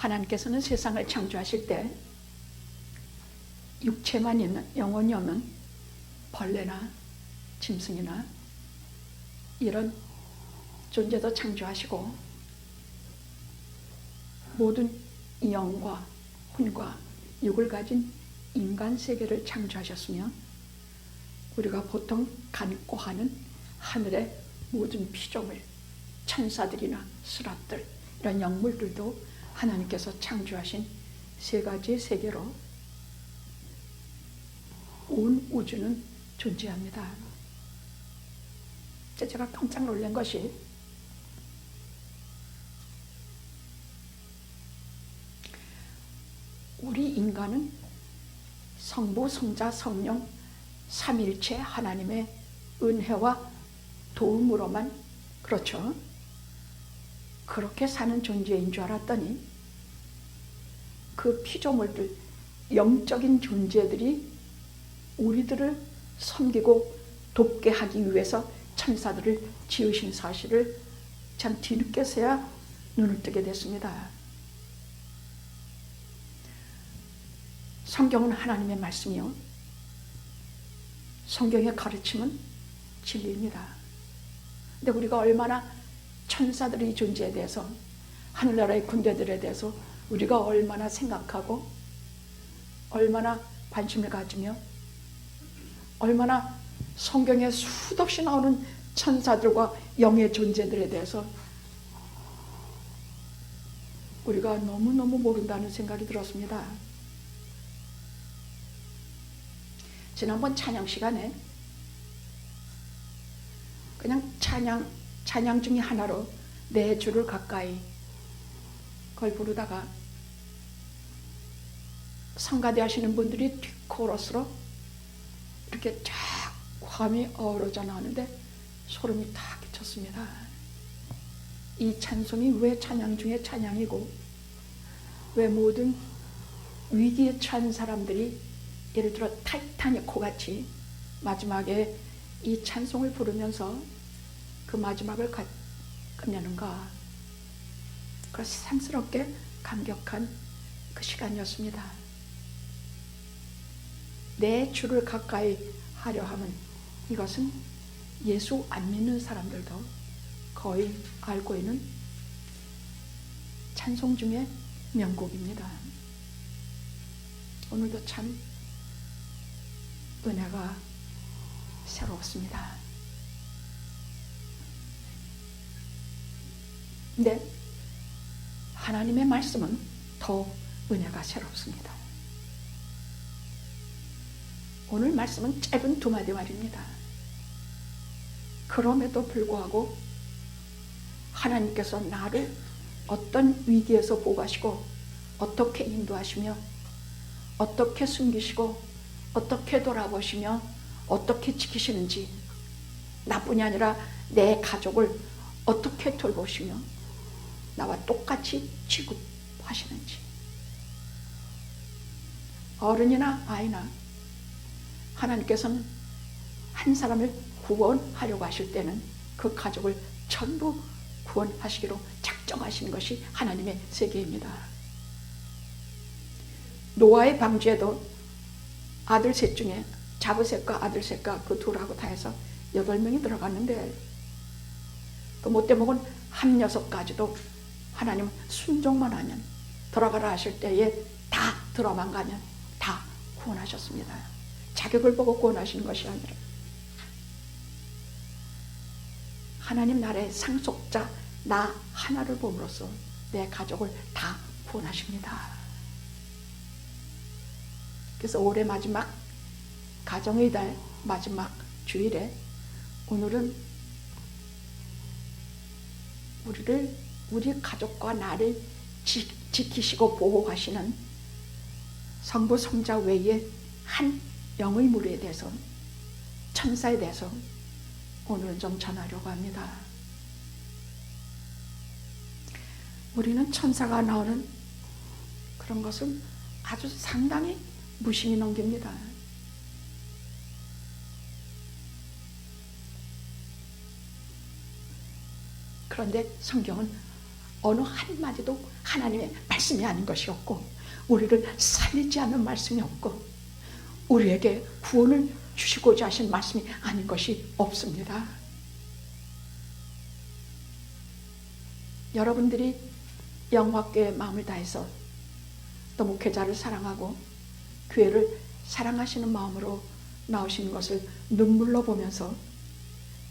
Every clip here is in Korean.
하나님께서는 세상을 창조하실 때 육체만 있는, 영혼이 없는 벌레나 짐승이나 이런 존재도 창조하시고 모든 영과 혼과 육을 가진 인간 세계를 창조하셨으며 우리가 보통 간구하는 하늘의 모든 피조물, 천사들이나 스랍들, 이런 영물들도 하나님께서 창조하신 세 가지의 세계로 온 우주는 존재합니다. 제가 깜짝 놀란 것이 우리 인간은 성부, 성자, 성령 삼일체 하나님의 은혜와 도움으로만 그렇죠. 그렇게 사는 존재인 줄 알았더니 그 피조물들, 영적인 존재들이 우리들을 섬기고 돕게 하기 위해서 천사들을 지으신 사실을 참 뒤늦게서야 눈을 뜨게 됐습니다. 성경은 하나님의 말씀이요, 성경의 가르침은 진리입니다. 근데 우리가 얼마나 천사들의 존재에 대해서, 하늘나라의 군대들에 대해서 우리가 얼마나 생각하고 얼마나 관심을 가지며 얼마나 성경에 수없이 나오는 천사들과 영의 존재들에 대해서 우리가 너무너무 모른다는 생각이 들었습니다. 지난번 찬양 시간에 그냥 찬양 중에 하나로 내 주를 가까이 그걸 부르다가 성가대 하시는 분들이 뒷코러스로 이렇게 쫙 화음이 어우러져 나오는데 소름이 탁 끼쳤습니다. 이 찬송이 왜 찬양 중에 찬양이고 왜 모든 위기에 처한 사람들이 예를 들어 타이타닉호 같이 마지막에 이 찬송을 부르면서 그 마지막을 끝내는가, 그래서 새삼스럽게 감격한 그 시간이었습니다. 내 주를 가까이 하려 함은, 이것은 예수 안 믿는 사람들도 거의 알고 있는 찬송 중에 명곡입니다. 오늘도 참 은혜가 새롭습니다. 근데 하나님의 말씀은 더 은혜가 새롭습니다. 오늘 말씀은 짧은 두 마디 말입니다. 그럼에도 불구하고 하나님께서 나를 어떤 위기에서 보호하시고 어떻게 인도하시며 어떻게 숨기시고 어떻게 돌아보시며 어떻게 지키시는지, 나뿐이 아니라 내 가족을 어떻게 돌보시며 나와 똑같이 취급하시는지, 어른이나 아이나 하나님께서는 한 사람을 구원하려고 하실 때는 그 가족을 전부 구원하시기로 작정하시는 것이 하나님의 세계입니다. 노아의 방주에도 아들 셋 중에 자브셋과 아들 셋과 그 둘하고 다 해서 8명이 들어갔는데 그 못돼 먹은 한 녀석까지도 하나님 순종만 하면, 들어가라 하실 때에 다 들어만 가면 다 구원하셨습니다. 자격을 보고 구원하시는 것이 아니라 하나님 나라의 상속자 나 하나를 봄으로써 내 가족을 다 구원하십니다. 그래서 올해 마지막 가정의 달 마지막 주일에 오늘은 우리 가족과 나를 지키시고 보호하시는 성부 성자 외에 한 영의 무리에 대해서, 천사에 대해서 오늘은 좀 전하려고 합니다. 우리는 천사가 나오는 그런 것은 아주 상당히 무심히 넘깁니다. 그런데 성경은 어느 한마디도 하나님의 말씀이 아닌 것이 없고, 우리를 살리지 않는 말씀이 없고, 우리에게 구원을 주시고자 하신 말씀이 아닌 것이 없습니다. 여러분들이 영화교회 마음을 다해서 또 목회자를 사랑하고 교회를 사랑하시는 마음으로 나오시는 것을 눈물로 보면서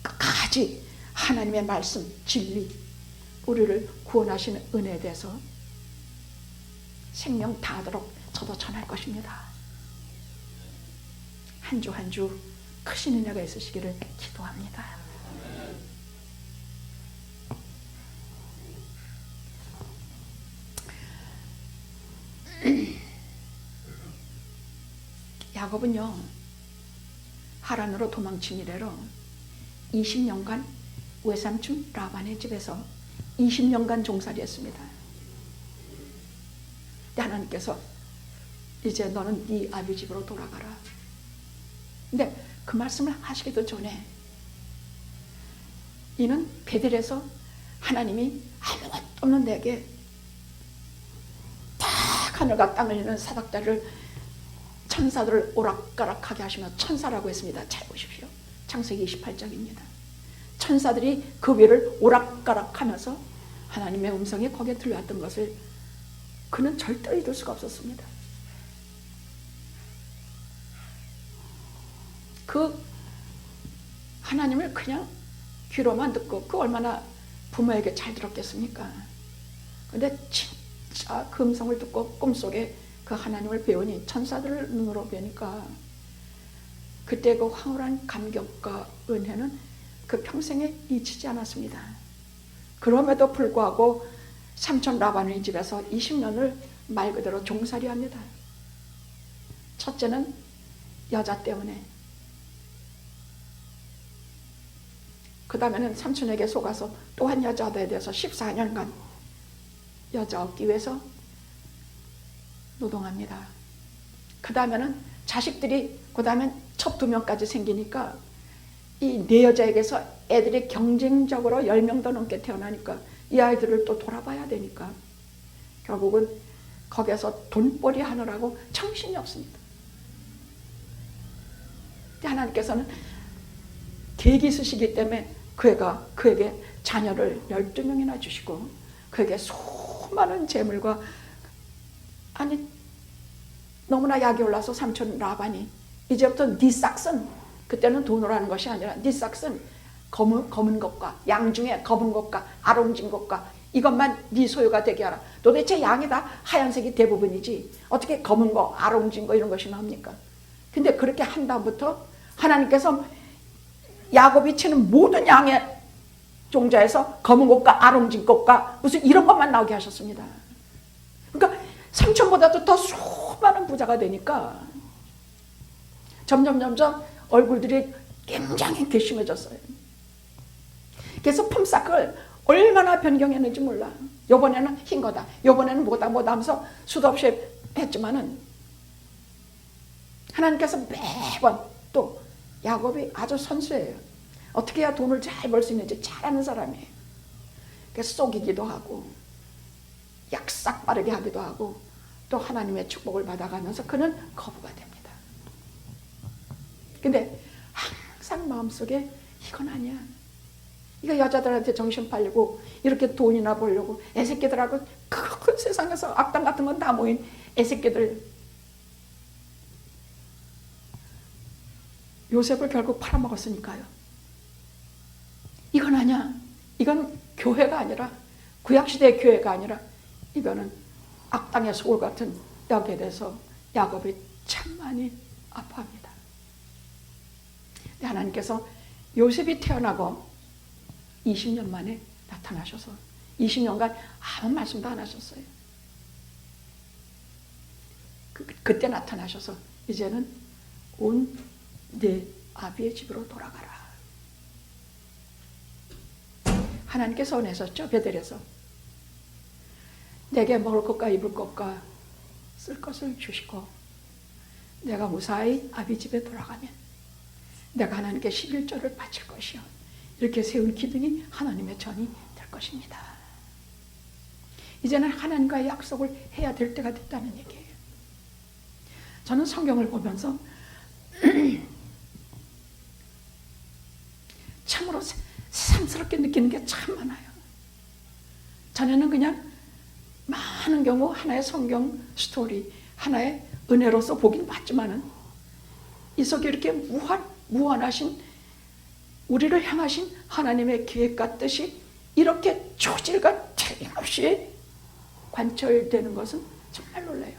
끝까지 하나님의 말씀, 진리, 우리를 구원하시는 은혜에 대해서 생명 다하도록 저도 전할 것입니다. 한 주 한 주 크신 은혜가 있으시기를 기도합니다. 야곱은요, 하란으로 도망친 이래로 20년간 외삼촌 라반의 집에서 20년간 종살이했습니다. 근데 하나님께서 이제 너는 네 아비 집으로 돌아가라. 근데 그 말씀을 하시기도 전에 이는 베델에서 하나님이 아무것도 없는 내게 딱 하늘과 땅을 이는 사닥다리를 천사들을 오락가락하게 하시며 천사라고 했습니다. 잘 보십시오. 창세기 28장입니다. 천사들이 그 위를 오락가락하면서 하나님의 음성이 거기에 들려왔던 것을 그는 절대로 잊을 수가 없었습니다. 그 하나님을 그냥 귀로만 듣고 그 얼마나 부모에게 잘 들었겠습니까? 근데 진짜 그 음성을 듣고 꿈속에 그 하나님을 배우니 천사들을 눈으로 뵈니까 그때 그 황홀한 감격과 은혜는 그 평생에 잊히지 않았습니다. 그럼에도 불구하고 삼촌 라반의 집에서 20년을 말 그대로 종살이합니다. 첫째는 여자 때문에, 그 다음에는 삼촌에게 속아서 또 한 여자에 대해서 14년간 여자 얻기 위해서 노동합니다. 그 다음에는 자식들이 그 다음엔 첫 2명까지 생기니까 이 4여자에게서 애들이 경쟁적으로 10명 더 넘게 태어나니까 이 아이들을 또 돌아봐야 되니까 결국은 거기에서 돈벌이 하느라고 정신이 없습니다. 하나님께서는 계획이 있으시기 때문에 그에게 자녀를 12명이나 주시고 그에게 수많은 재물과, 아니 너무나 약이 올라서 삼촌 라반이 이제부터 네 싹은, 그때는 돈으로 하는 것이 아니라 네 싹은 검은 것과 양 중에 검은 것과 아롱진 것과 이것만 네 소유가 되게 하라. 도대체 양이 다 하얀색이 대부분이지 어떻게 검은 거 아롱진 거 이런 것이 나옵니까? 근데 그렇게 한 다음부터 하나님께서 야곱이 치는 모든 양의 종자에서 검은 것과 아롱진 것과 무슨 이런 것만 나오게 하셨습니다. 그러니까 삼촌보다도 더 수많은 부자가 되니까 점점 얼굴들이 굉장히 괘씸해졌어요. 그래서 품삯을 얼마나 변경했는지 몰라. 요번에는 흰 거다, 요번에는 뭐다 하면서 수도 없이 했지만은 하나님께서 매번, 또 야곱이 아주 선수예요. 어떻게 해야 돈을 잘 벌 수 있는지 잘 아는 사람이에요. 그래서 속이기도 하고 약삭 빠르게 하기도 하고 또 하나님의 축복을 받아가면서 그는 거부가 됩니다. 근데 항상 마음속에 이건 아니야. 이거 여자들한테 정신 팔리고 이렇게 돈이나 벌려고 애새끼들하고 큰 세상에서 악당 같은 건 다 모인 애새끼들, 요셉을 결국 팔아먹었으니까요. 이건 아니야. 이건 교회가 아니라, 구약시대의 교회가 아니라 이거는 악당의 소울 같은 여기에 대해서 야곱이 참 많이 아파합니다. 하나님께서 요셉이 태어나고 20년 만에 나타나셔서 20년간 아무 말씀도 안 하셨어요. 그때 나타나셔서 이제는 온 내 아비의 집으로 돌아가라. 하나님께서 원하셨죠. 베델에서 내게 먹을 것과 입을 것과 쓸 것을 주시고 내가 무사히 아비 집에 돌아가면 내가 하나님께 11조를 바칠 것이요, 이렇게 세운 기둥이 하나님의 전이 될 것입니다. 이제는 하나님과의 약속을 해야 될 때가 됐다는 얘기예요. 저는 성경을 보면서 참으로 새삼스럽게 느끼는 게 참 많아요. 전에는 그냥 많은 경우 하나의 성경 스토리, 하나의 은혜로서 보긴 봤지만은 이 속에 이렇게 무한하신 우리를 향하신 하나님의 계획과 뜻이 이렇게 조질과 틀림없이 관철되는 것은 정말 놀라요.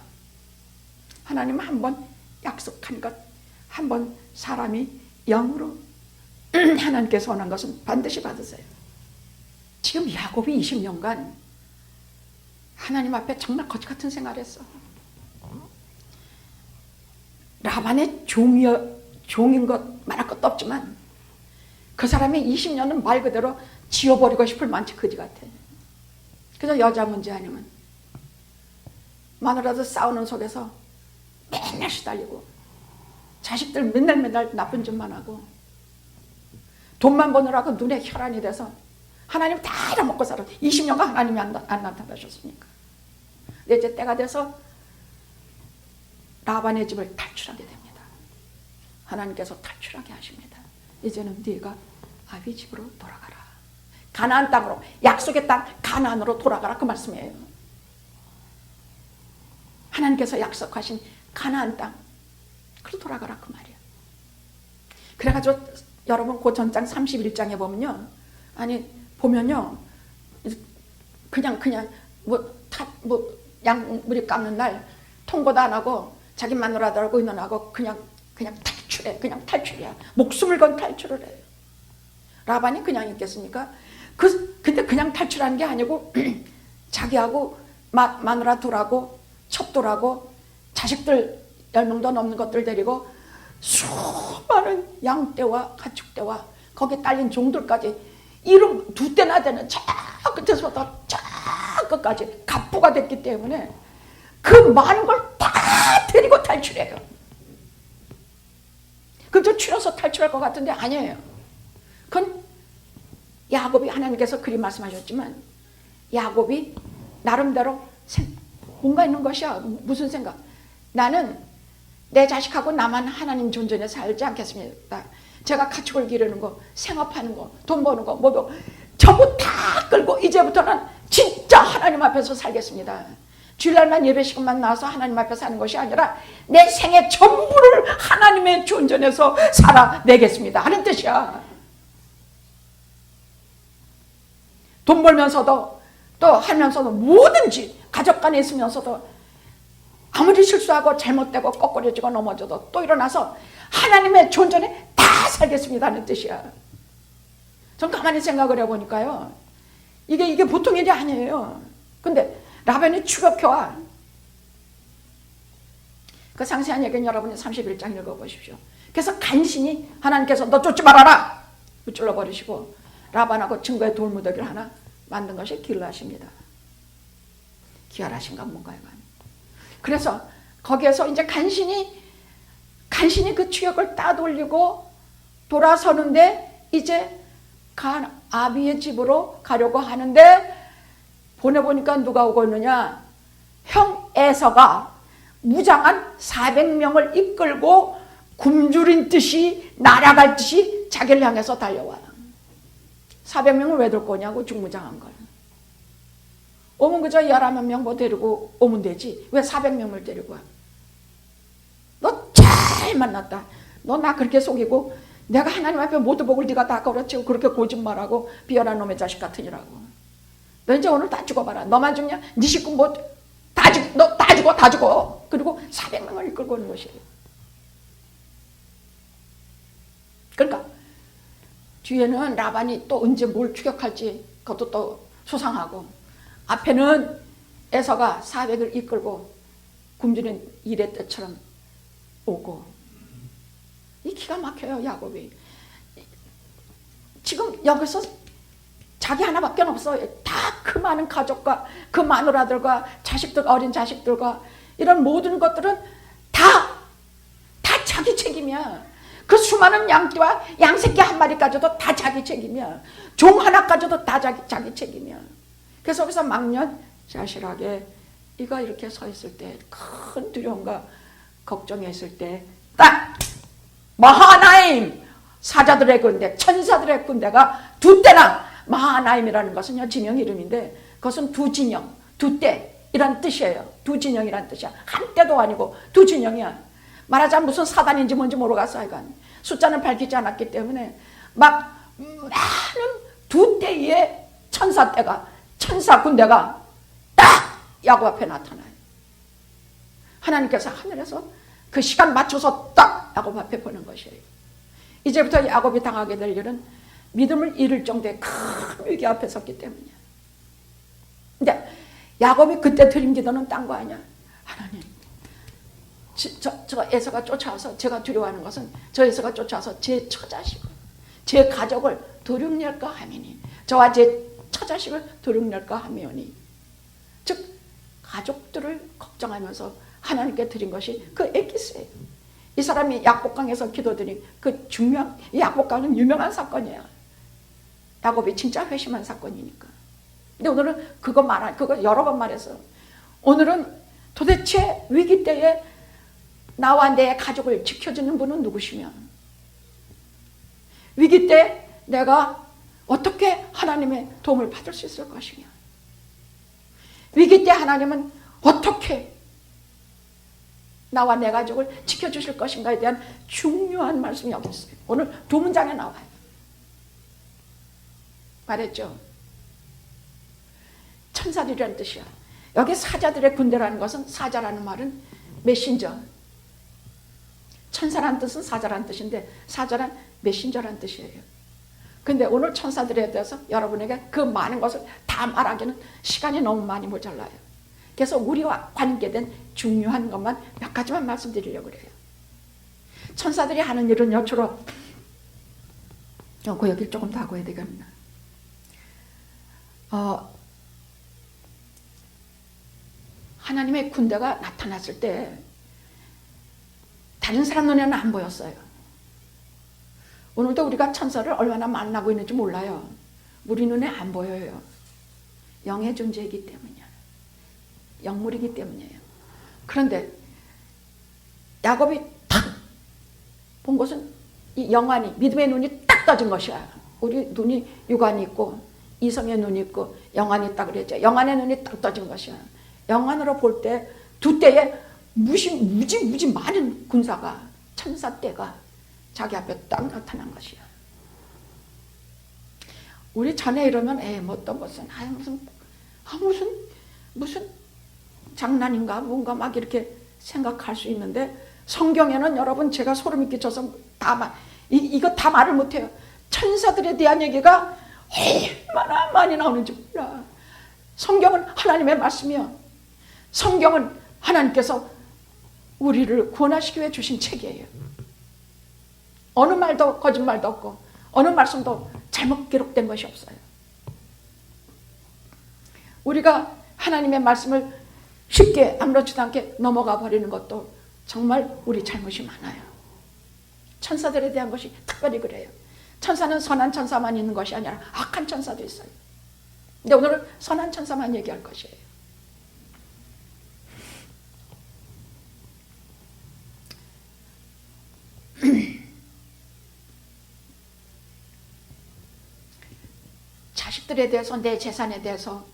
하나님은 한번 약속한 것, 한번 사람이 영으로 하나님께서 원한 것은 반드시 받으세요. 지금 야곱이 20년간 하나님 앞에 정말 거지 같은 생활을 했어. 라반의 종인 것 말할 것도 없지만 그 사람이 20년은 말 그대로 지워버리고 싶을 만치 거지 같아. 그래서 여자 문제 아니면 마누라도 싸우는 속에서 맨날 시달리고 자식들 맨날 나쁜 짓만 하고 돈만 버느라고 눈에 혈안이 돼서 하나님 다 잊어먹고 살아. 20년간 하나님이 안 나타나셨으니까. 근데 이제 때가 돼서 라반의 집을 탈출하게 됩니다. 하나님께서 탈출하게 하십니다. 이제는 네가 아비 집으로 돌아가라. 가나안 땅으로, 약속의 땅 가나안으로 돌아가라, 그 말씀이에요. 하나님께서 약속하신 가나안 땅, 그로 돌아가라, 그 말이야. 그래가지고 여러분 그 전장 31장에 보면요, 그냥 양무리 깎는 날 통보도 안 하고 자기 마누라들하고 의논하고 그냥 탈출해. 그냥 탈출이야. 목숨을 건 탈출을 해요. 라반이 그냥 있겠습니까? 근데 그냥 탈출하는 게 아니고 자기하고 마누라 둘하고 첩둘하고 자식들 10명도 넘는 것들 데리고 수많은 양떼와 가축떼와 거기에 딸린 종들까지 이름 2대나 되는 저 끝에서부터 저 끝까지 갑부가 됐기 때문에 그 많은 걸 다 데리고 탈출해요. 그럼 저 추려서 탈출할 것 같은데 아니에요. 그건 야곱이, 하나님께서 그리 말씀하셨지만 야곱이 나름대로 뭔가 있는 것이야. 무슨 생각? 나는 내 자식하고 나만 하나님 존전에 살지 않겠습니다. 제가 가축을 기르는 거, 생업하는 거, 돈 버는 거, 뭐도 전부 다 끌고 이제부터는 진짜 하나님 앞에서 살겠습니다. 주일날만 예배 시간만 나와서 하나님 앞에 사는 것이 아니라 내 생애 전부를 하나님의 존전에서 살아내겠습니다 하는 뜻이야. 돈 벌면서도 또 하면서도 뭐든지 가족 간에 있으면서도 아무리 실수하고 잘못되고 거꾸려지고 넘어져도 또 일어나서 하나님의 존전에 다 살겠습니다 하는 뜻이야. 전 가만히 생각을 해보니까요, 이게 보통 일이 아니에요. 근데 라반이 추격해와. 그 상세한 얘기는 여러분이 31장 읽어보십시오. 그래서 간신히 하나님께서 너 쫓지 말아라 무찔러 버리시고 라반하고 증거의 돌무더기를 하나 만든 것이 기르하십니다. 기활하신가 뭔가요? 그래서 거기에서 이제 간신히 그 추격을 따돌리고 돌아서는데 이제 아비의 집으로 가려고 하는데 보내보니까 누가 오고 있느냐? 형 에서가 무장한 400명을 이끌고 굶주린 듯이 날아갈 듯이 자기를 향해서 달려와. 400명을 왜 들 거냐고, 중무장한 걸. 오면 그저 11명 뭐 데리고 오면 되지. 왜 400명을 데리고 와? 너 잘 만났다. 너 나 그렇게 속이고 내가 하나님 앞에 모두 복을 네가 다 걸어치고 그렇게 거짓말하고 비열한 놈의 자식 같으니라고. 너 이제 오늘 다 죽어봐라. 너만 죽냐? 네 식구 뭐 다 죽, 너 다 죽어. 그리고 400명을 이끌고 오는 것이에요. 그러니까 뒤에는 라반이 또 언제 뭘 추격할지 그것도 또 수상하고, 앞에는 에서가 400을 이끌고 굶주린 일의 때처럼 오고. 이 기가 막혀요, 야곱이. 지금 여기서 자기 하나밖에 없어. 다 그 많은 가족과 그 마누라들과 자식들, 어린 자식들과 이런 모든 것들은 다 자기 책임이야. 그 수많은 양띠와 양새끼 한 마리까지도 다 자기 책임이야. 종 하나까지도 다 자기 책임이야. 그래서 거기서 막년 자실하게 이가 이렇게 서 있을 때, 큰 두려움과 걱정이 있을 때, 딱 마하나임, 사자들의 군대, 천사들의 군대가 두 때나, 마하나임이라는 것은요 진영 이름인데 그것은 두 진영, 두 때이란 뜻이에요. 두 진영이란 뜻이야. 한 때도 아니고 두 진영이야. 말하자면 무슨 사단인지 뭔지 모르겠어. 이건 숫자는 밝히지 않았기 때문에 막 많은 두 때의 천사 때가, 천사 군대가 딱 야곱 앞에 나타나요. 하나님께서 하늘에서 그 시간 맞춰서 딱 야곱 앞에 보는 것이에요. 이제부터 야곱이 당하게 될 일은 믿음을 잃을 정도의 큰 위기 앞에 섰기 때문이야. 근데 야곱이 그때 드린 기도는 딴 거 아니야. 하나님, 저 에서가 쫓아와서, 제가 두려워하는 것은 저 에서가 쫓아와서 제 처자식을, 제 가족을 도륙낼까 하미니, 저와 제 처자식을 도륙낼까 하미오니, 즉 가족들을 걱정하면서 하나님께 드린 것이 그 엑기스예요. 이 사람이 약복강에서 기도드린 그 중요한, 이 약복강은 유명한 사건이에요. 야곱이 진짜 회심한 사건이니까. 근데 오늘은 그거 여러 번 말해서, 오늘은 도대체 위기 때에 나와 내 가족을 지켜주는 분은 누구시며, 위기 때 내가 어떻게 하나님의 도움을 받을 수 있을 것이며, 위기 때 하나님은 어떻게 나와 내 가족을 지켜주실 것인가에 대한 중요한 말씀이 여기 있어요. 오늘 두 문장에 나와요. 말했죠. 천사들이라는 뜻이야. 여기 사자들의 군대라는 것은, 사자라는 말은 메신저, 천사라는 뜻은 사자라는 뜻인데 사자란 메신저라는 뜻이에요. 근데 오늘 천사들에 대해서 여러분에게 그 많은 것을 다 말하기는 시간이 너무 많이 모자라요. 그래서 우리와 관계된 중요한 것만 몇 가지만 말씀드리려고 그래요. 천사들이 하는 일은 여초로, 그 얘기를 조금 더 하고 해야 되겠나. 하나님의 군대가 나타났을 때 다른 사람 눈에는 안 보였어요. 오늘도 우리가 천사를 얼마나 만나고 있는지 몰라요. 우리 눈에 안 보여요. 영의 존재이기 때문이야. 영물이기 때문이에요. 그런데 야곱이 탁 본 것은 이 영안이, 믿음의 눈이 딱 떠진 것이야. 우리 눈이 육안이 있고 이성의 눈이 있고 영안이 있다 그랬죠. 영안의 눈이 딱 떠진 것이야. 영안으로 볼 때 두 때에 무지 많은 군사가, 천사 때가 자기 앞에 딱 나타난 것이야. 우리 전에 이러면 뭐 또 무슨 장난인가 뭔가 막 이렇게 생각할 수 있는데, 성경에는 여러분 제가 소름이 끼쳐서 이거 다 말을 못해요. 천사들에 대한 얘기가 얼마나 많이 나오는지 몰라. 성경은 하나님의 말씀이야. 성경은 하나님께서 우리를 구원하시기 위해 주신 책이에요. 어느 말도 거짓말도 없고 어느 말씀도 잘못 기록된 것이 없어요. 우리가 하나님의 말씀을 쉽게 아무렇지도 않게 넘어가 버리는 것도 정말 우리 잘못이 많아요. 천사들에 대한 것이 특별히 그래요. 천사는 선한 천사만 있는 것이 아니라 악한 천사도 있어요. 근데 오늘은 선한 천사만 얘기할 것이에요. 자식들에 대해서, 내 재산에 대해서,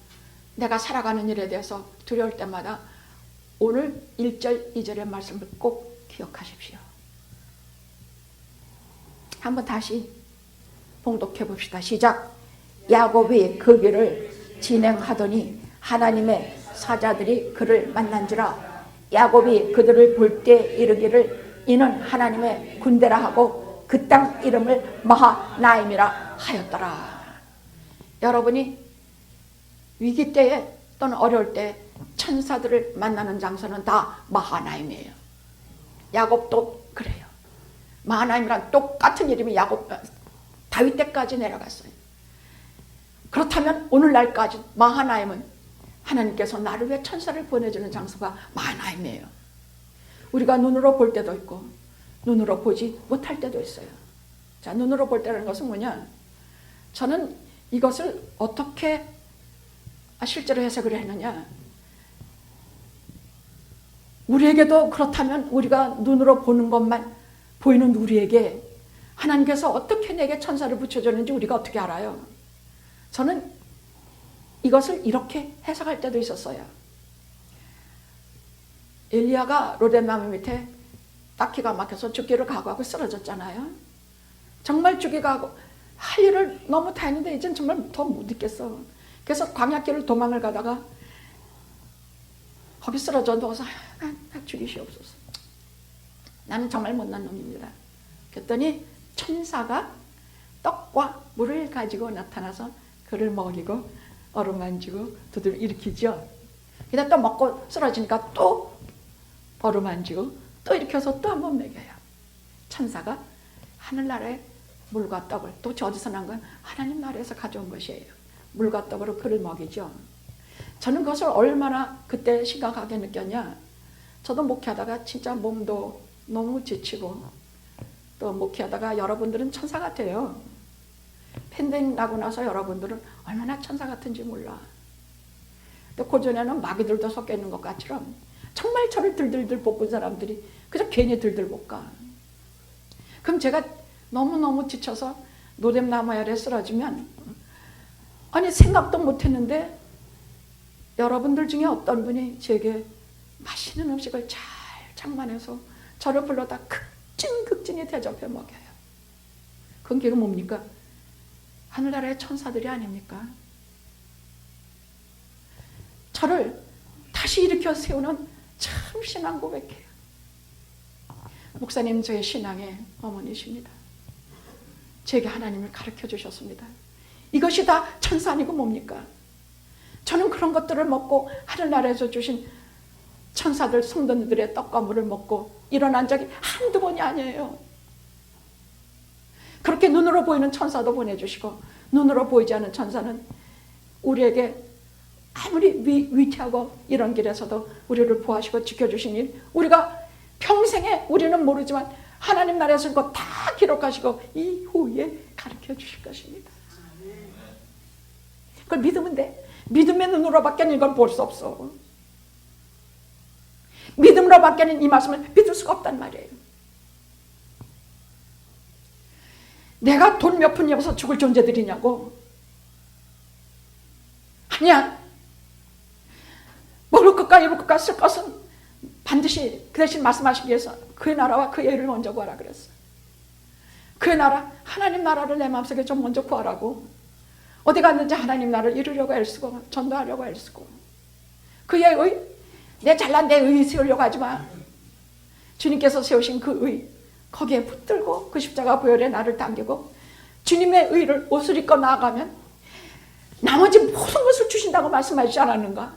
내가 살아가는 일에 대해서 두려울 때마다 오늘 1절, 2절의 말씀을 꼭 기억하십시오. 한번 다시 봉독해 봅시다. 시작. 야곱이 그 길을 진행하더니 하나님의 사자들이 그를 만난지라. 야곱이 그들을 볼 때 이르기를 이는 하나님의 군대라 하고 그 땅 이름을 마하나임이라 하였더라. 여러분이 위기 때에 또는 어려울 때 천사들을 만나는 장소는 다 마하나임이에요. 야곱도 그래요. 마하나임이란 똑같은 이름이 다윗 때까지 내려갔어요. 그렇다면 오늘날까지 마하나임은 하나님께서 나를 위해 천사를 보내주는 장소가 마하나임이에요. 우리가 눈으로 볼 때도 있고 눈으로 보지 못할 때도 있어요. 자, 눈으로 볼 때라는 것은 뭐냐? 저는 이것을 어떻게 실제로 해석을 했느냐? 우리에게도 그렇다면 우리가 눈으로 보는 것만 보이는 우리에게 하나님께서 어떻게 내게 천사를 붙여줬는지 우리가 어떻게 알아요? 저는 이것을 이렇게 해석할 때도 있었어요. 엘리야가 로뎀나무 밑에 딱 기가 막혀서 죽기를 각오하고 쓰러졌잖아요. 정말 죽기가 하고 할 일을 너무 다 했는데 이젠 정말 더 못 있겠어. 그래서 광야길을 도망을 가다가 거기 쓰러져 누워서 나 죽이시옵소서. 나는 정말 못난 놈입니다. 그랬더니 천사가 떡과 물을 가지고 나타나서 그를 먹이고 어루만지고 두들 일으키죠. 그다음 또 먹고 쓰러지니까 또 어루만지고 또 일으켜서 또 한 번 먹여요. 천사가 하늘나라의 물과 떡을, 도대체 어디서 난 건 하나님 나라에서 가져온 것이에요. 물과 떡으로 그를 먹이죠. 저는 그것을 얼마나 그때 심각하게 느꼈냐. 저도 목회하다가 진짜 몸도 너무 지치고 또 목회하다가 여러분들은 천사 같아요. 팬데믹 나고 나서 여러분들은 얼마나 천사 같은지 몰라. 근데 그전에는 마귀들도 섞여 있는 것 같처럼 정말 저를 들들들 볶은 사람들이 그저 괜히 들들 볶아. 그럼 제가 너무너무 지쳐서 노뎀나무 아래 쓰러지면 아니 생각도 못했는데 여러분들 중에 어떤 분이 제게 맛있는 음식을 잘 장만해서 저를 불러다 극진극진히 대접해 먹여요. 그게 뭡니까? 하늘나라의 천사들이 아닙니까? 저를 다시 일으켜 세우는 참 신앙 고백해요. 목사님 저의 신앙의 어머니십니다. 제게 하나님을 가르쳐 주셨습니다. 이것이 다 천사 아니고 뭡니까? 저는 그런 것들을 먹고 하늘나라에서 주신 천사들 성도들의 떡과 물을 먹고 일어난 적이 한두 번이 아니에요. 그렇게 눈으로 보이는 천사도 보내주시고 눈으로 보이지 않는 천사는 우리에게 아무리 위태하고 이런 길에서도 우리를 보호하시고 지켜주시니 우리가 평생에 우리는 모르지만 하나님 나라에서 그거 다 기록하시고 이후에 가르쳐 주실 것입니다. 그걸 믿으면 돼. 믿음의 눈으로밖에는 이걸 볼 수 없어. 믿음으로밖에는 이 말씀을 믿을 수가 없단 말이에요. 내가 돈 몇 푼이 없어서 죽을 존재들이냐고. 아니야. 먹을 것과 입을 것과 쓸 것은 반드시 그 대신 말씀하시기 위해서 그의 나라와 그의 의를 먼저 구하라 그랬어. 그의 나라, 하나님 나라를 내 마음속에 좀 먼저 구하라고. 어디 갔는지 하나님 나라를 이루려고 애쓰고 전도하려고 애쓰고 그의 의, 내 잘난 내 의 세우려고 하지 마. 주님께서 세우신 그 의, 거기에 붙들고 그 십자가 보혈에 나를 당기고 주님의 의를 옷을 입고 나아가면 나머지 모든 것을 주신다고 말씀하시지 않았는가?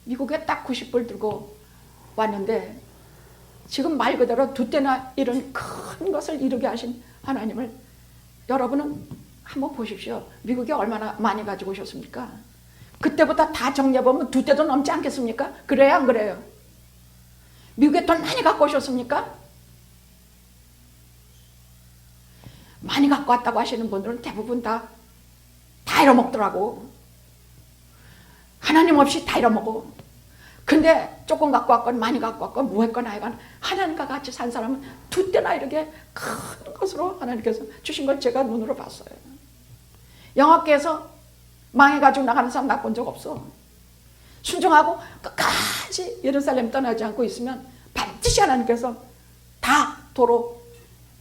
미국에 딱 90불 들고 왔는데 지금 말 그대로 두 때나 이런 큰 것을 이루게 하신 하나님을 여러분은 한번 보십시오. 미국에 얼마나 많이 가지고 오셨습니까? 그때보다 다 정리해보면 두 때도 넘지 않겠습니까? 그래요 안 그래요? 미국에 돈 많이 갖고 오셨습니까? 많이 갖고 왔다고 하시는 분들은 대부분 다 잃어먹더라고. 하나님 없이 다 잃어먹어. 근데 조금 갖고 왔건 많이 갖고 왔건 뭐 했건 하여간 하나님과 같이 산 사람은 두 때나 이렇게 큰 것으로 하나님께서 주신 걸 제가 눈으로 봤어요. 영업계에서 망해가지고 나가는 사람 나 본 적 없어. 순종하고 끝까지 예루살렘 떠나지 않고 있으면 반드시 하나님께서 다 도로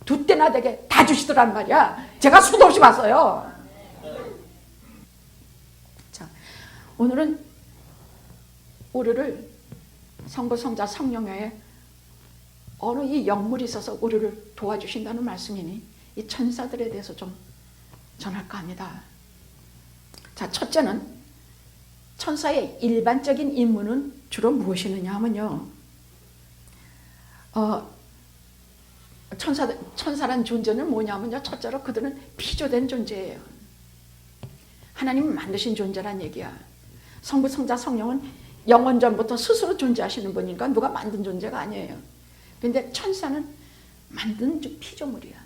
두 때나 되게 다 주시더란 말이야. 제가 수도 없이 봤어요. 자, 오늘은 우리를 성부, 성자, 성령의 어느 이 영물이 있어서 우리를 도와주신다는 말씀이니 이 천사들에 대해서 좀 전할까 합니다. 자, 첫째는 천사의 일반적인 임무는 주로 무엇이느냐 하면요. 천사란 존재는 뭐냐면요. 첫째로 그들은 피조된 존재예요. 하나님이 만드신 존재란 얘기야. 성부, 성자, 성령은 영원 전부터 스스로 존재하시는 분이니까 누가 만든 존재가 아니에요. 근데 천사는 만든 피조물이야.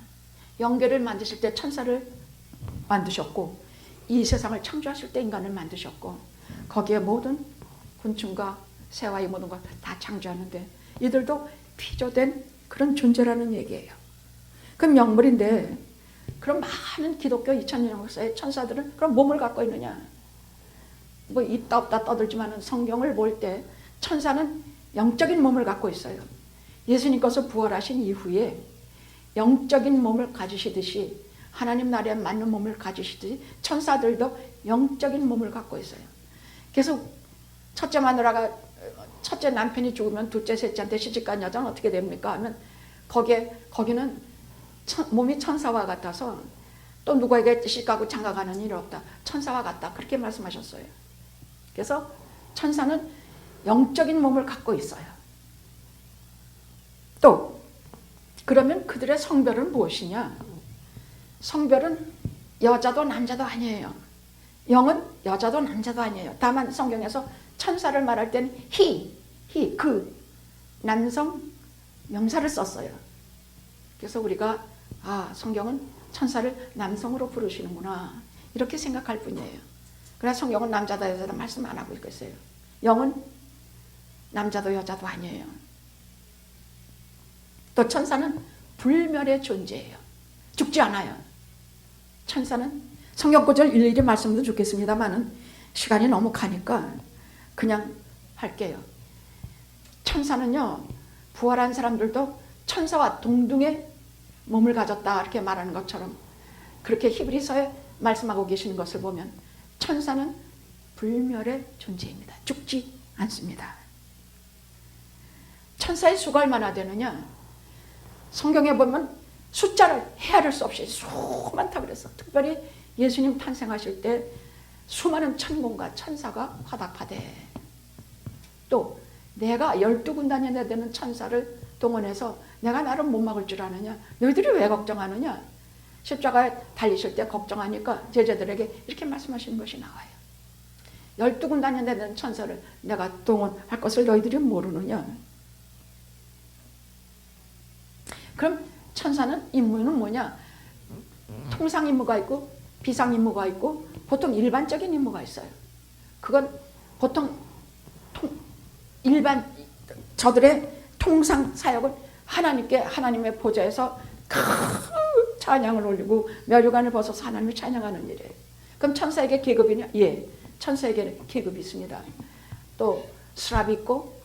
영계를 만드실 때 천사를 만드셨고, 이 세상을 창조하실 때 인간을 만드셨고, 거기에 모든 곤충과 새와 이 모든 걸 다 창조하는데 이들도 피조된 그런 존재라는 얘기예요. 그럼 영물인데, 그럼 많은 기독교 2000년 역사의 천사들은 그럼 몸을 갖고 있느냐? 뭐 있다 없다 떠들지만 성경을 볼 때 천사는 영적인 몸을 갖고 있어요. 예수님께서 부활하신 이후에 영적인 몸을 가지시듯이, 하나님 나라에 맞는 몸을 가지시듯이 천사들도 영적인 몸을 갖고 있어요. 그래서 첫째 마누라가, 첫째 남편이 죽으면 둘째 셋째한테 시집간 여자는 어떻게 됩니까 하면, 거기는 몸이 천사와 같아서 또 누구에게 시집가고 장가가는 일이 없다, 천사와 같다, 그렇게 말씀하셨어요. 그래서 천사는 영적인 몸을 갖고 있어요. 또 그러면 그들의 성별은 무엇이냐? 성별은 여자도 남자도 아니에요. 영은 여자도 남자도 아니에요. 다만 성경에서 천사를 말할 때는 그 남성 명사를 썼어요. 그래서 우리가 성경은 천사를 남성으로 부르시는구나, 이렇게 생각할 뿐이에요. 그래서 성경은 남자다 여자다 말씀 안 하고 있어요. 영은 남자도 여자도 아니에요. 또 천사는 불멸의 존재예요. 죽지 않아요. 천사는 성경 구절 일일이 말씀도 좋겠습니다만은 시간이 너무 가니까 그냥 할게요. 천사는요, 부활한 사람들도 천사와 동등의 몸을 가졌다, 이렇게 말하는 것처럼, 그렇게 히브리서에 말씀하고 계시는 것을 보면 천사는 불멸의 존재입니다. 죽지 않습니다. 천사의 수가 얼마나 되느냐? 성경에 보면 숫자를 헤아릴 수 없이 수많다 그랬어. 특별히 예수님 탄생하실 때 수많은 천군과 천사가 화답하되, 또 내가 12군단에 되는 천사를 동원해서 내가 나를 못 막을 줄 아느냐? 너희들이 왜 걱정하느냐? 십자가에 달리실 때 걱정하니까 제자들에게 이렇게 말씀하시는 것이 나와요. 12군단에 되는 천사를 내가 동원할 것을 너희들이 모르느냐? 그럼 천사는 임무는 뭐냐? 통상 임무가 있고 비상 임무가 있고 보통 일반적인 임무가 있어요. 그건 보통 일반 저들의 통상 사역은 하나님께, 하나님의 보좌에서 큰 찬양을 올리고 면류관을 벗어서 하나님을 찬양하는 일이에요. 그럼 천사에게 계급이냐? 예, 천사에게 계급이 있습니다. 또 수랍이 있고,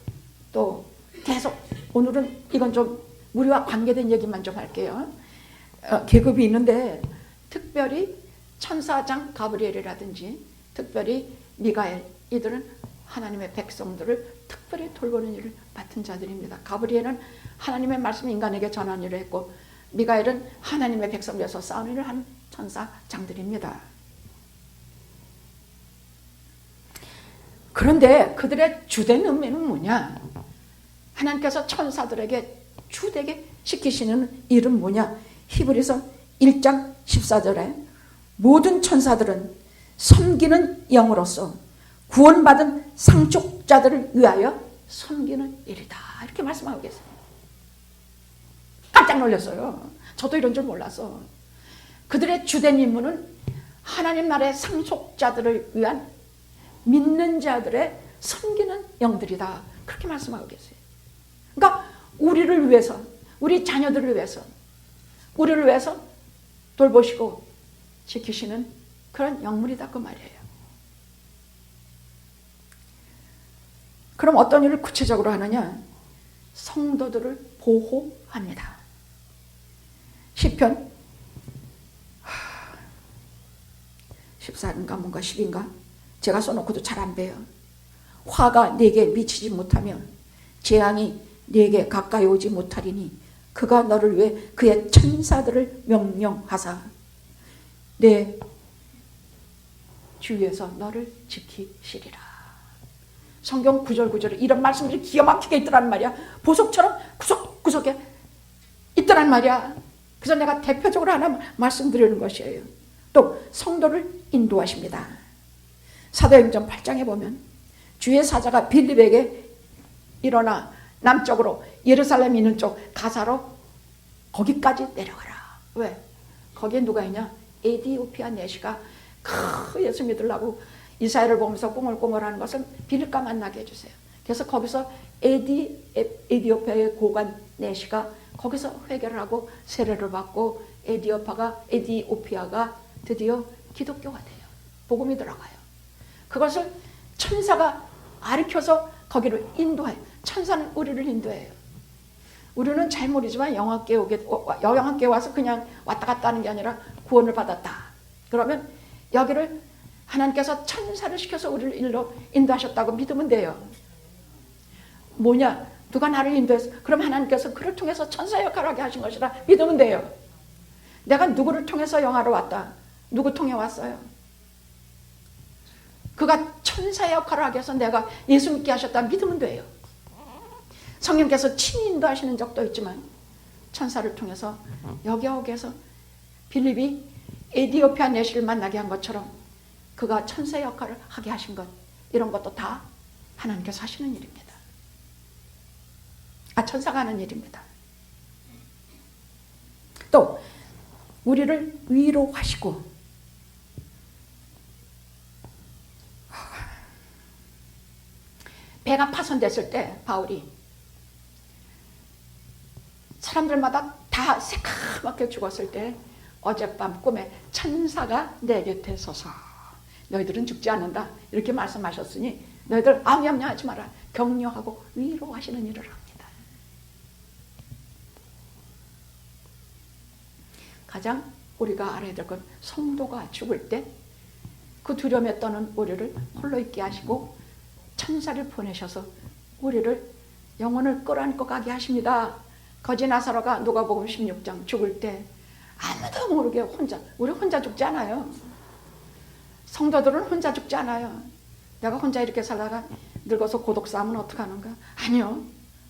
또 계속 오늘은 이건 좀 우리와 관계된 얘기만 좀 할게요. 계급이 있는데 특별히 천사장 가브리엘이라든지 특별히 미가엘, 이들은 하나님의 백성들을 특별히 돌보는 일을 맡은 자들입니다. 가브리엘은 하나님의 말씀을 인간에게 전하는 일을 했고, 미가엘은 하나님의 백성 위해서 싸우는 일을 한 천사장들입니다. 그런데 그들의 주된 의미는 뭐냐? 하나님께서 천사들에게 주되게 시키시는 일은 뭐냐? 히브리서 1장 14절에 모든 천사들은 섬기는 영으로서 구원받은 상속자들을 위하여 섬기는 일이다, 이렇게 말씀하고 계세요. 깜짝 놀랐어요. 저도 이런 줄 몰라서. 그들의 주된 임무는 하나님 나라의 상속자들을 위한 믿는 자들의 섬기는 영들이다, 그렇게 말씀하고 계세요. 그러니까 우리를 위해서, 우리 자녀들을 위해서, 우리를 위해서 돌보시고 지키시는 그런 영물이다, 그 말이에요. 그럼 어떤 일을 구체적으로 하느냐? 성도들을 보호합니다. 시편 14인가 뭔가 10인가 제가 써놓고도 잘 안 배요. 화가 내게 미치지 못하며 재앙이 내게 가까이 오지 못하리니 그가 너를 위해 그의 천사들을 명령하사 내 주위에서 너를 지키시리라. 성경 구절구절에 이런 말씀들이 기가 막히게 있더란 말이야. 보석처럼 구석구석에 있더란 말이야. 그래서 내가 대표적으로 하나 말씀드리는 것이에요. 또 성도를 인도하십니다. 사도행전 8장에 보면 주의 사자가 빌립에게 일어나 남쪽으로 예루살렘 있는 쪽 가사로 거기까지 내려가라. 왜? 거기에 누가 있냐? 에디오피아 내시가 예수 믿으려고 이사야를 보면서 꾸물꾸물하는 것을 비릴까 만나게 해주세요. 그래서 거기서 에디오피아의 고관 내시가 거기서 회개를 하고 세례를 받고 에디오피아가 드디어 기독교가 돼요. 복음이 들어가요. 그것을 천사가 가르쳐서 거기를 인도해요. 천사는 우리를 인도해요. 우리는 잘 모르지만 영학교에 와서 그냥 왔다 갔다 하는 게 아니라 구원을 받았다. 그러면 여기를 하나님께서 천사를 시켜서 우리를 일로 인도하셨다고 믿으면 돼요. 뭐냐? 누가 나를 인도해서 그럼 하나님께서 그를 통해서 천사 역할을 하게 하신 것이라 믿으면 돼요. 내가 누구를 통해서 영화로 왔다. 누구 통해 왔어요? 그가 천사 역할을 하게 해서 내가 예수 믿게 하셨다 믿으면 돼요. 성령께서 친히 인도하시는 적도 있지만 천사를 통해서 여기에서 빌립이 에디오피아 내시를 만나게 한 것처럼 그가 천사 역할을 하게 하신 것, 이런 것도 다 하나님께서 하시는 일입니다. 천사가 하는 일입니다. 또 우리를 위로하시고 배가 파손됐을 때 바울이 사람들마다 다 새까맣게 죽었을 때 어젯밤 꿈에 천사가 내 곁에 서서 너희들은 죽지 않는다 이렇게 말씀하셨으니 너희들 아무 염려하지 마라. 격려하고 위로하시는 일을 합니다. 가장 우리가 알아야 될 건 성도가 죽을 때 그 두려움에 떠는 우리를 홀로 있게 하시고 천사를 보내셔서 우리를 영혼을 끌어안고 가게 하십니다. 거지 나사로가 누가복음 16장 죽을 때 아무도 모르게 우리 혼자 죽지 않아요. 성도들은 혼자 죽지 않아요. 내가 혼자 이렇게 살다가 늙어서 고독 싸움은 어떡하는가? 아니요.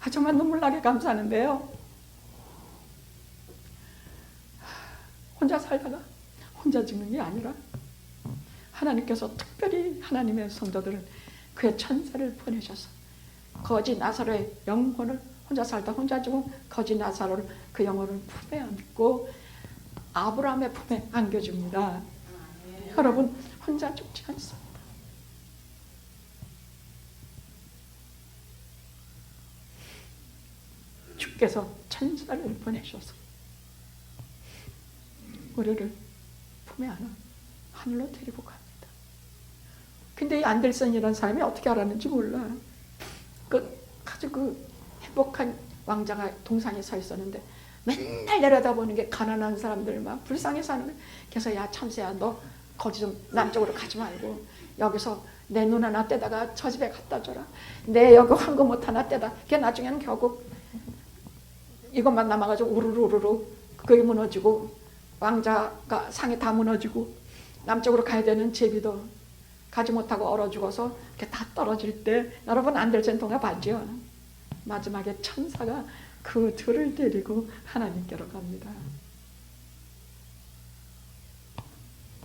정말 눈물 나게 감사하는데요. 혼자 살다가 혼자 죽는 게 아니라 하나님께서 특별히 하나님의 성도들은 그의 천사를 보내셔서 거지 나사로의 영혼을 혼자 살다 혼자 죽은 거지 나사로를 그 영혼을 품에 안고 아브라함의 품에 안겨줍니다. 여러분 혼자 죽지 않습니다. 주께서 천사를 보내셔서 우리를 품에 안아 하늘로 데리고 갑니다. 근데 이 안델슨이라는 사람이 어떻게 알았는지 몰라. 아주 행복한 왕자가 동상에 서 있었는데 맨날 내려다보는 게 가난한 사람들만 불쌍히 사는 거야. 그래서 야 참새야 너 거기 좀 남쪽으로 가지 말고 여기서 내 눈 하나 떼다가 저 집에 갖다 줘라. 내 여기 황금옷 하나 떼다. 걔 나중에는 결국 이것만 남아가지고 우르르 그게 무너지고 왕자가 상이 다 무너지고 남쪽으로 가야 되는 제비도 가지 못하고 얼어 죽어서 이렇게 다 떨어질 때 여러분 안델센 동화 봤죠? 마지막에 천사가 그 둘을 데리고 하나님께로 갑니다.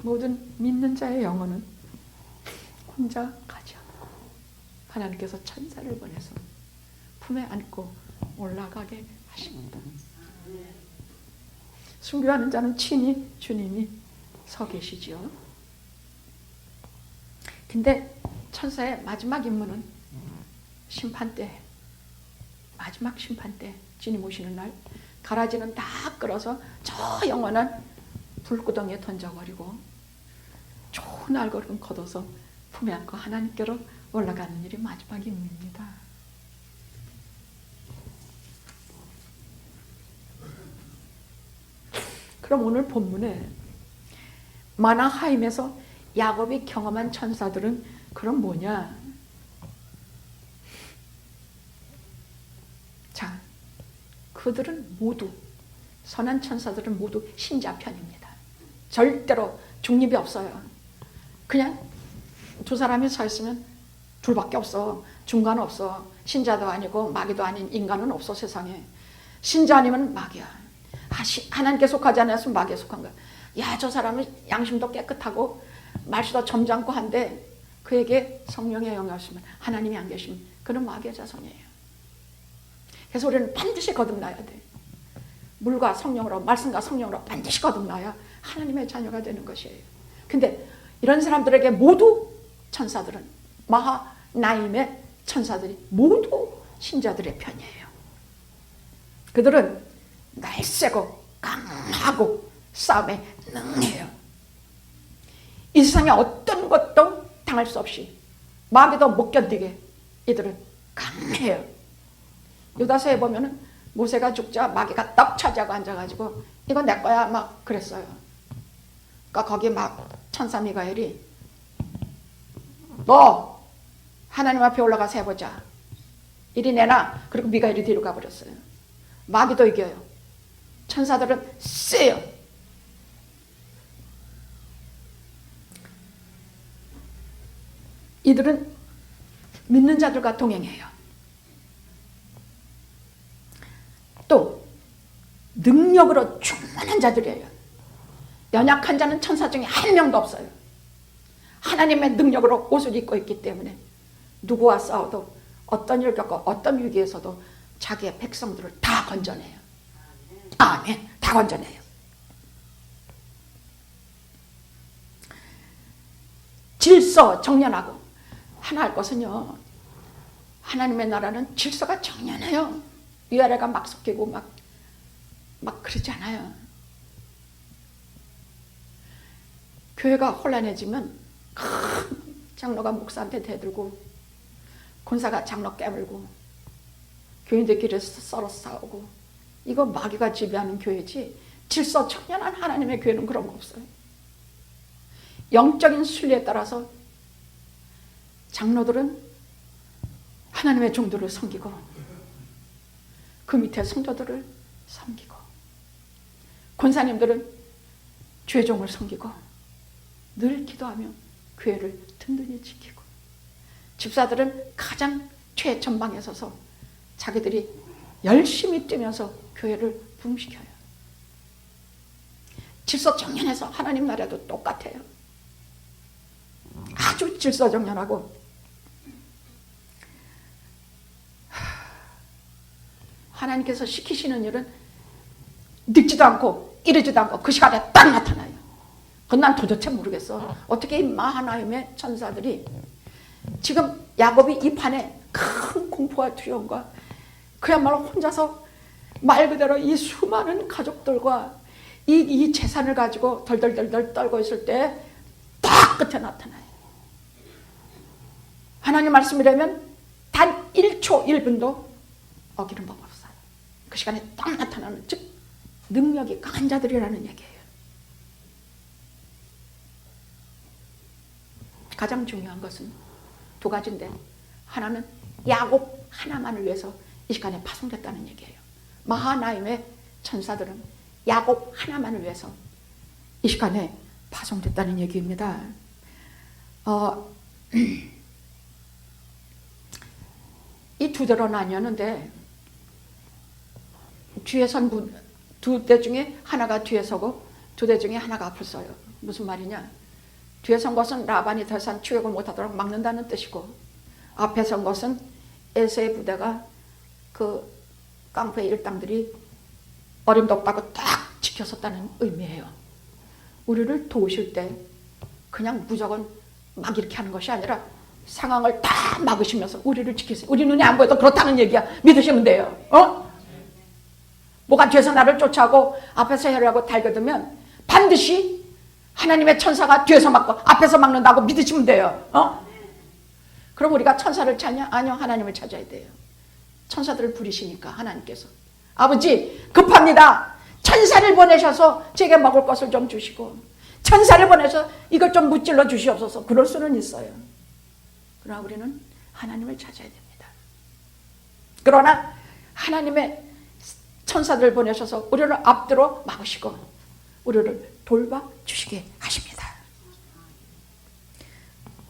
모든 믿는 자의 영혼은 혼자 가지 않고 하나님께서 천사를 보내서 품에 안고 올라가게 하십니다. 순교하는 자는 친히 주님이 서 계시지요. 근데 천사의 마지막 임무는 심판 때, 마지막 심판 때 주님 오시는 날 가라지는 다 끌어서 저 영원한 불구덩이에 던져버리고 좋은 알걸음 걷어서 품에 안고 하나님께로 올라가는 일이 마지막 임무입니다. 그럼 오늘 본문에 마나하임에서 야곱이 경험한 천사들은 그럼 뭐냐? 자, 그들은 모두 선한 천사들은 모두 신자편입니다. 절대로 중립이 없어요. 그냥 두 사람이 서 있으면 둘밖에 없어. 중간 없어. 신자도 아니고 마귀도 아닌 인간은 없어 세상에. 신자 아니면 마귀야. 하나님께 속하지 않았으면 마귀에 속한 거야. 야, 저 사람은 양심도 깨끗하고 말수도 점잖고 한데 그에게 성령의 영이 없으면 하나님이 안 계시면 그는 마귀의 자손이에요. 그래서 우리는 반드시 거듭나야 돼. 물과 성령으로, 말씀과 성령으로 반드시 거듭나야 하나님의 자녀가 되는 것이에요. 근데 이런 사람들에게 모두 천사들은, 마하나임의 천사들이 모두 신자들의 편이에요. 그들은 날쌔고 강하고 싸움에 능해요. 이 세상에 어떤 것도 당할 수 없이 마귀도 못 견디게 이들은 강해요. 유다서에 보면은 모세가 죽자 마귀가 떡 차지하고 앉아가지고 이거 내 거야 막 그랬어요. 그러니까 거기 막 천사 미가엘이 너 하나님 앞에 올라가서 해보자 이리 내놔. 그리고 미가엘이 뒤로 가버렸어요. 마귀도 이겨요. 천사들은 세요. 이들은 믿는 자들과 동행해요. 또 능력으로 충만한 자들이에요. 연약한 자는 천사 중에 한 명도 없어요. 하나님의 능력으로 옷을 입고 있기 때문에 누구와 싸워도 어떤 일을 겪고 어떤 위기에서도 자기의 백성들을 다 건져내요. 아멘. 다 건져내요. 질서 정연하고, 하나 할 것은요, 하나님의 나라는 질서가 정연해요. 위아래가 막 섞이고 막 그러지 않아요. 교회가 혼란해지면 장로가 목사한테 대들고 권사가 장로 깨물고 교인들끼리 서로 싸우고, 이거 마귀가 지배하는 교회지 질서 청년한 하나님의 교회는 그런 거 없어요. 영적인 순리에 따라서 장로들은 하나님의 종들을 섬기고 그 밑에 성도들을 섬기고, 권사님들은 죄종을 섬기고 늘 기도하며 교회를 든든히 지키고, 집사들은 가장 최전방에 서서 자기들이 열심히 뛰면서 교회를 부흥시켜요. 질서 정연해서 하나님 나라도 똑같아요. 아주 질서 정연하고, 하나님께서 시키시는 일은 늙지도 않고 이르지도 않고 그 시간에 딱 나타나요. 그건 난 도대체 모르겠어. 어떻게 이 마하나임의 천사들이, 지금 야곱이 이 판에 큰 공포와 두려움과 그야말로 혼자서 말 그대로 이 수많은 가족들과 이 재산을 가지고 덜덜덜덜 떨고 있을 때 딱 끝에 나타나요. 하나님 말씀이라면 단 1초 1분도 어기는 법 없어요. 그 시간에 딱 나타나는, 즉 능력이 강한 자들이라는 얘기예요. 가장 중요한 것은 두 가지인데, 하나는 야곱 하나만을 위해서 이 시간에 파송됐다는 얘기예요. 마하나임의 천사들은 야곱 하나만을 위해서 이 시간에 파송됐다는 얘기입니다. 이 두 대로 나뉘었는데, 뒤에 선 두 대 중에 하나가 뒤에 서고 두 대 중에 하나가 앞을 서요. 무슨 말이냐? 뒤에 선 것은 라반이 더 이상 추격을 못하도록 막는다는 뜻이고, 앞에 선 것은 에서의 부대가 그 깡패의 일당들이 어림도 없다고 딱 지켜섰다는 의미예요. 우리를 도우실 때 그냥 무조건 막 이렇게 하는 것이 아니라 상황을 다 막으시면서 우리를 지키세요. 우리 눈에 안 보여도 그렇다는 얘기야. 믿으시면 돼요. 뭐가 뒤에서 나를 쫓아오고 앞에서 해라고 달겨들면 반드시 하나님의 천사가 뒤에서 막고 앞에서 막는다고 믿으시면 돼요. 그럼 우리가 천사를 찾냐? 아니요, 하나님을 찾아야 돼요. 천사들을 부리시니까 하나님께서, 아버지 급합니다. 천사를 보내셔서 제게 먹을 것을 좀 주시고, 천사를 보내서 이것 좀 무찔러 주시옵소서. 그럴 수는 있어요. 그러나 우리는 하나님을 찾아야 됩니다. 그러나 하나님의 천사들을 보내셔서 우리를 앞뒤로 막으시고 우리를 돌봐주시게 하십니다.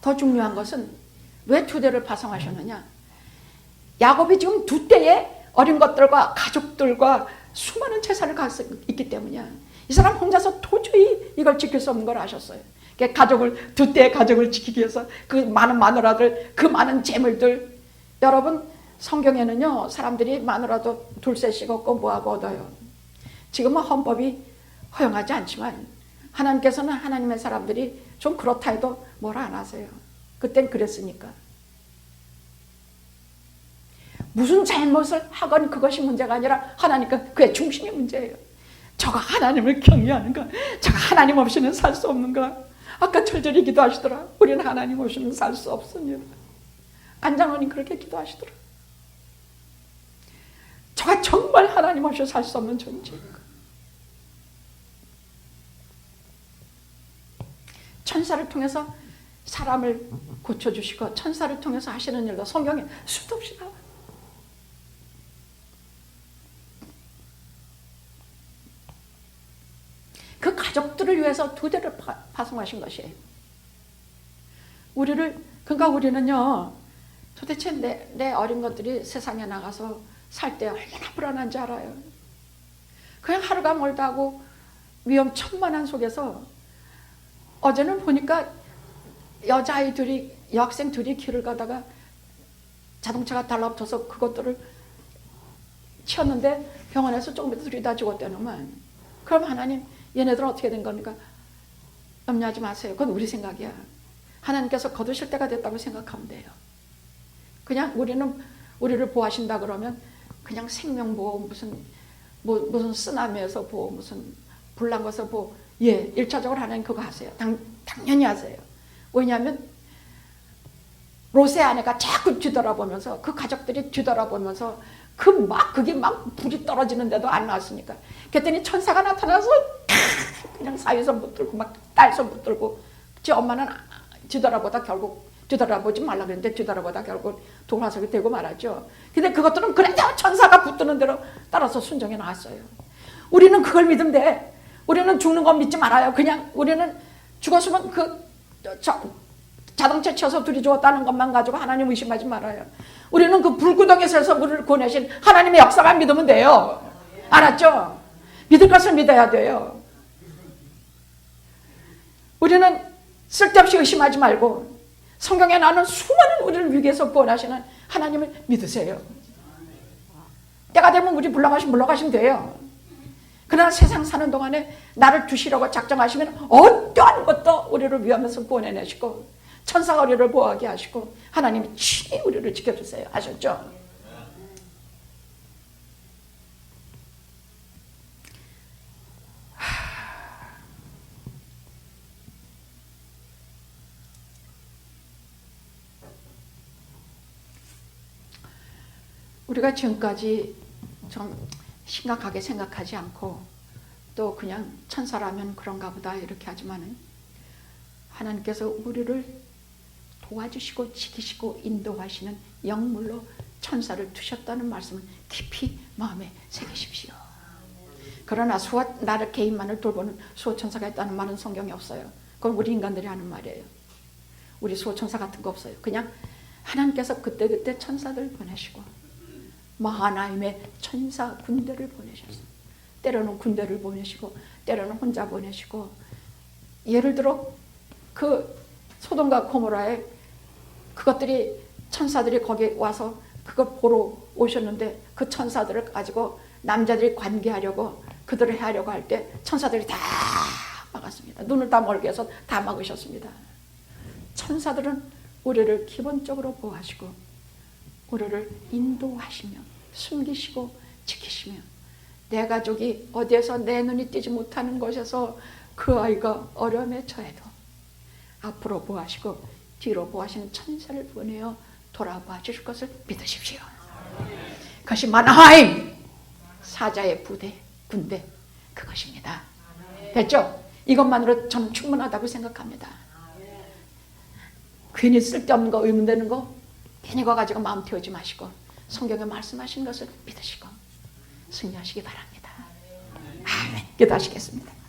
더 중요한 것은 왜 두 대를 파송하셨느냐? 야곱이 지금 두 대의 어린 것들과 가족들과 수많은 재산을 가지고 있기 때문이야. 이 사람 혼자서 도저히 이걸 지킬 수 없는 걸 아셨어요. 가족을, 두 대의 가족을 지키기 위해서 그 많은 마누라들, 그 많은 재물들, 여러분 성경에는요, 사람들이 마누라도 둘셋씩 얻고 뭐하고 얻어요. 지금은 헌법이 허용하지 않지만 하나님께서는 하나님의 사람들이 좀 그렇다 해도 뭐라 안 하세요. 그땐 그랬으니까. 무슨 잘못을 하건 그것이 문제가 아니라 하나님과 그의 중심이 문제예요. 저가 하나님을 경외하는가? 저가 하나님 없이는 살 수 없는가? 아까 철저히 기도하시더라. 우리는 하나님 없이는 살 수 없습니다. 안장로님 그렇게 기도하시더라. 저가 정말 하나님 없이 살 수 없는 존재인가? 천사를 통해서 사람을 고쳐주시고 천사를 통해서 하시는 일도 성경에 수도 없이 나와요. 그 가족들을 위해서 두 대를 파송하신 것이에요. 그러니까 우리는요, 도대체 내 어린 것들이 세상에 나가서 살 때 얼마나 불안한지 알아요. 그냥 하루가 멀다 하고 위험천만한 속에서 어제는 보니까 여자아이 둘이, 여학생 둘이 길을 가다가 자동차가 달라붙어서 그것들을 치웠는데 병원에서 조금 들이다 죽었다는만. 그럼 하나님, 얘네들은 어떻게 된 겁니까? 염려하지 마세요. 그건 우리 생각이야. 하나님께서 거두실 때가 됐다고 생각하면 돼요. 그냥 우리를 보호하신다 그러면 그냥 생명보호, 무슨 쓰나미에서 보호, 무슨 불난 것을 보호. 예, 1차적으로 하나님 그거 하세요. 당연히 하세요. 왜냐하면 롯의 아내가 자꾸 뒤돌아보면서, 그 가족들이 뒤돌아보면서 그게 막 불이 떨어지는데도 안 나왔으니까. 그랬더니 천사가 나타나서 그냥 사위손 붙들고 막 딸손 붙들고, 지 엄마는 뒤돌아보다 결국 뒤돌아보지 말라 그랬는데 뒤돌아보다 결국 돌화석이 되고 말았죠. 근데 그것들은 그래도 천사가 붙드는 대로 따라서 순종해 나왔어요. 우리는 그걸 믿으면 돼. 우리는 죽는 건 믿지 말아요. 그냥 우리는 죽었으면 자동차 쳐서 둘이 죽었다는 것만 가지고 하나님 의심하지 말아요. 우리는 그 불구덩이에서 우리를 구원하신 하나님의 역사만 믿으면 돼요. 알았죠? 믿을 것을 믿어야 돼요. 우리는 쓸데없이 의심하지 말고 성경에 나오는 수많은 우리를 위기에서 구원하시는 하나님을 믿으세요. 때가 되면 우리 물러가시면 돼요. 그러나 세상 사는 동안에 나를 두시려고 작정하시면 어떠한 것도 우리를 위험해서 구원해내시고 천사가 우리를 보호하게 하시고 하나님이 친히 우리를 지켜주세요. 아셨죠? 우리가 지금까지 좀 심각하게 생각하지 않고 또 그냥 천사라면 그런가 보다 이렇게 하지만 하나님께서 우리를 도와주시고 지키시고 인도하시는 영물로 천사를 두셨다는 말씀을 깊이 마음에 새기십시오. 그러나 나를 개인만을 돌보는 수호천사가 있다는 말은 성경에 없어요. 그건 우리 인간들이 하는 말이에요. 우리 수호천사 같은 거 없어요. 그냥 하나님께서 그때그때 천사들 보내시고 하나님의 천사 군대를 보내셨어요. 때로는 군대를 보내시고 때로는 혼자 보내시고, 예를 들어 그 소돔과 고모라에 그것들이 천사들이 거기 와서 그걸 보러 오셨는데 그 천사들을 가지고 남자들이 관계하려고 그들을 해하려고 할 때 천사들이 다 막았습니다. 눈을 다 멀게 해서 다 막으셨습니다. 천사들은 우리를 기본적으로 보호하시고 우리를 인도하시며 숨기시고 지키시며, 내 가족이 어디에서 내 눈이 띄지 못하는 곳에서 그 아이가 어려움에 처해도 앞으로 보호하시고 뒤로 보호하시는 천사를 보내어 돌아봐 주실 것을 믿으십시오. 그것이 마나하임 사자의 군대 그것입니다. 됐죠? 이것만으로 저는 충분하다고 생각합니다. 괜히 쓸데없는 거, 의문되는 거 괜히 거 가지고 마음 태우지 마시고 성경에 말씀하신 것을 믿으시고 승리하시기 바랍니다. 아멘. 기도하시겠습니다.